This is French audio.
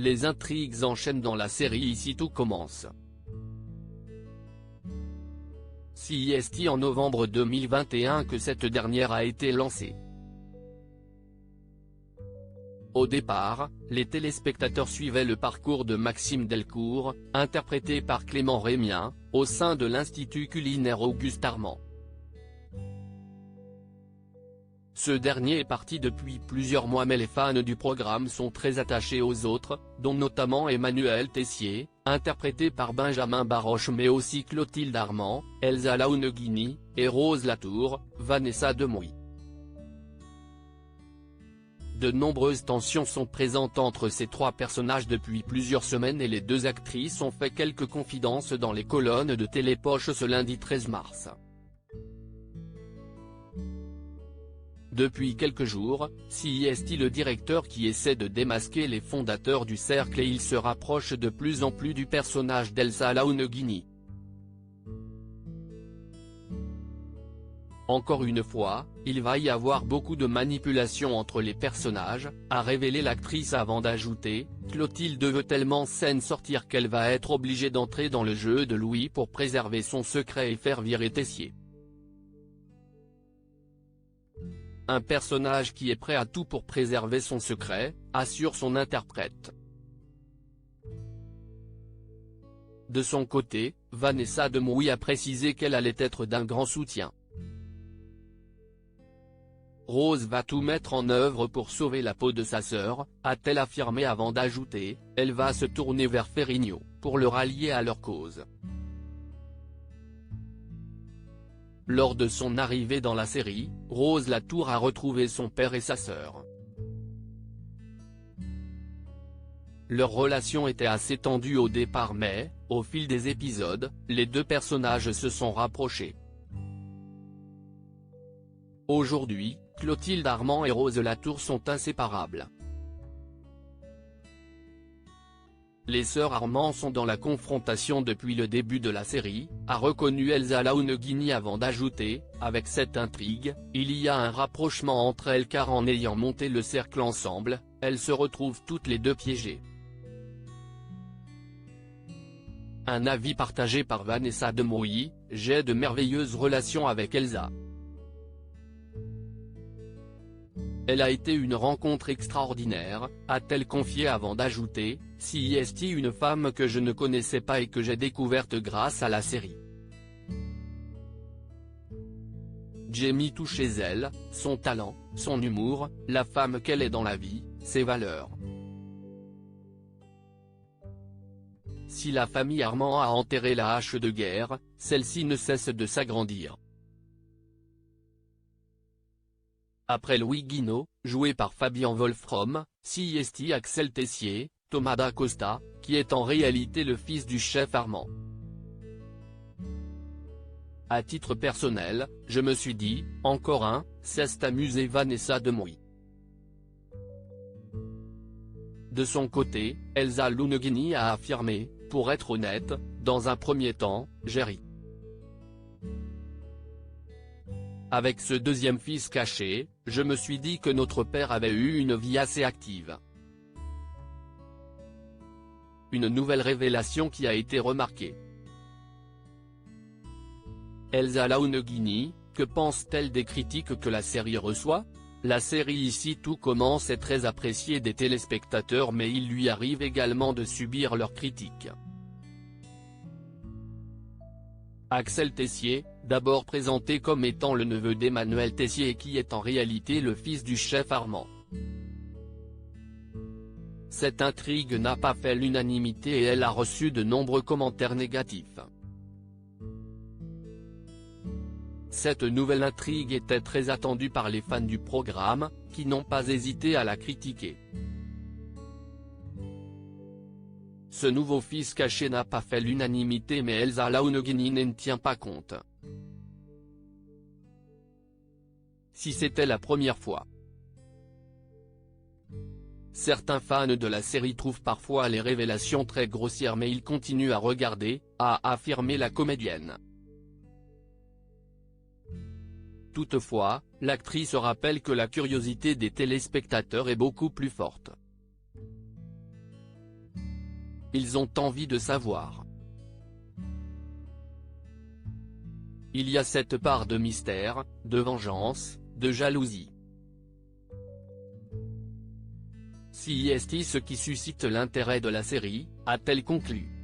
Les intrigues enchaînent dans la série Ici tout commence. C'est en novembre 2021 que cette dernière a été lancée. Au départ, les téléspectateurs suivaient le parcours de Maxime Delcourt, interprété par Clément Rémien, au sein de l'Institut culinaire Auguste Armand. Ce dernier est parti depuis plusieurs mois mais les fans du programme sont très attachés aux autres, dont notamment Emmanuel Tessier, interprété par Benjamin Baroche mais aussi Clotilde Armand, Elsa Laouneguini, et Rose Latour, Vanessa Demouy. De nombreuses tensions sont présentes entre ces trois personnages depuis plusieurs semaines et les deux actrices ont fait quelques confidences dans les colonnes de Télépoche ce lundi 13 mars. Depuis quelques jours, c'est le directeur qui essaie de démasquer les fondateurs du cercle et il se rapproche de plus en plus du personnage d'Elsa Laouneguini. Encore une fois, il va y avoir beaucoup de manipulation entre les personnages, a révélé l'actrice avant d'ajouter, Clotilde veut tellement scène sortir qu'elle va être obligée d'entrer dans le jeu de Louis pour préserver son secret et faire virer Tessier. Un personnage qui est prêt à tout pour préserver son secret, assure son interprète. De son côté, Vanessa Demouy a précisé qu'elle allait être d'un grand soutien. Rose va tout mettre en œuvre pour sauver la peau de sa sœur, a-t-elle affirmé avant d'ajouter, elle va se tourner vers Ferrigno, pour le rallier à leur cause. Lors de son arrivée dans la série, Rose Latour a retrouvé son père et sa sœur. Leur relation était assez tendue au départ mais, au fil des épisodes, les deux personnages se sont rapprochés. Aujourd'hui, Clotilde Armand et Rose Latour sont inséparables. Les sœurs Armand sont dans la confrontation depuis le début de la série, a reconnu Elsa Laouneguini avant d'ajouter, avec cette intrigue, il y a un rapprochement entre elles car en ayant monté le cercle ensemble, elles se retrouvent toutes les deux piégées. Un avis partagé par Vanessa Demouy, j'ai de merveilleuses relations avec Elsa. Elle a été une rencontre extraordinaire, a-t-elle confié avant d'ajouter, c'est une femme que je ne connaissais pas et que j'ai découverte grâce à la série. J'ai mis tout chez elle, son talent, son humour, la femme qu'elle est dans la vie, ses valeurs. Si la famille Armand a enterré la hache de guerre, celle-ci ne cesse de s'agrandir. Après Louis Guinaud, joué par Fabien Wolfrom, c'est Axel Tessier, Thomas Dacosta, qui est en réalité le fils du chef Armand. À titre personnel, je me suis dit, encore un, s'est amusé Vanessa Demouy. De son côté, Elsa Laouneguini a affirmé, pour être honnête, dans un premier temps, j'ai ri. Avec ce deuxième fils caché, je me suis dit que notre père avait eu une vie assez active. Une nouvelle révélation qui a été remarquée. Elsa Laouneguini, que pense-t-elle des critiques que la série reçoit? La série Ici tout commence est très appréciée des téléspectateurs mais il lui arrive également de subir leurs critiques. Axel Tessier, d'abord présenté comme étant le neveu d'Emmanuel Tessier et qui est en réalité le fils du chef Armand. Cette intrigue n'a pas fait l'unanimité et elle a reçu de nombreux commentaires négatifs. Cette nouvelle intrigue était très attendue par les fans du programme, qui n'ont pas hésité à la critiquer. Ce nouveau fils caché n'a pas fait l'unanimité mais Elsa Laouneguini n'en tient pas compte. Si c'était la première fois. Certains fans de la série trouvent parfois les révélations très grossières mais ils continuent à regarder, a affirmé la comédienne. Toutefois, l'actrice rappelle que la curiosité des téléspectateurs est beaucoup plus forte. Ils ont envie de savoir. Il y a cette part de mystère, de vengeance, de jalousie. Si est ce qui suscite l'intérêt de la série, a-t-elle conclu.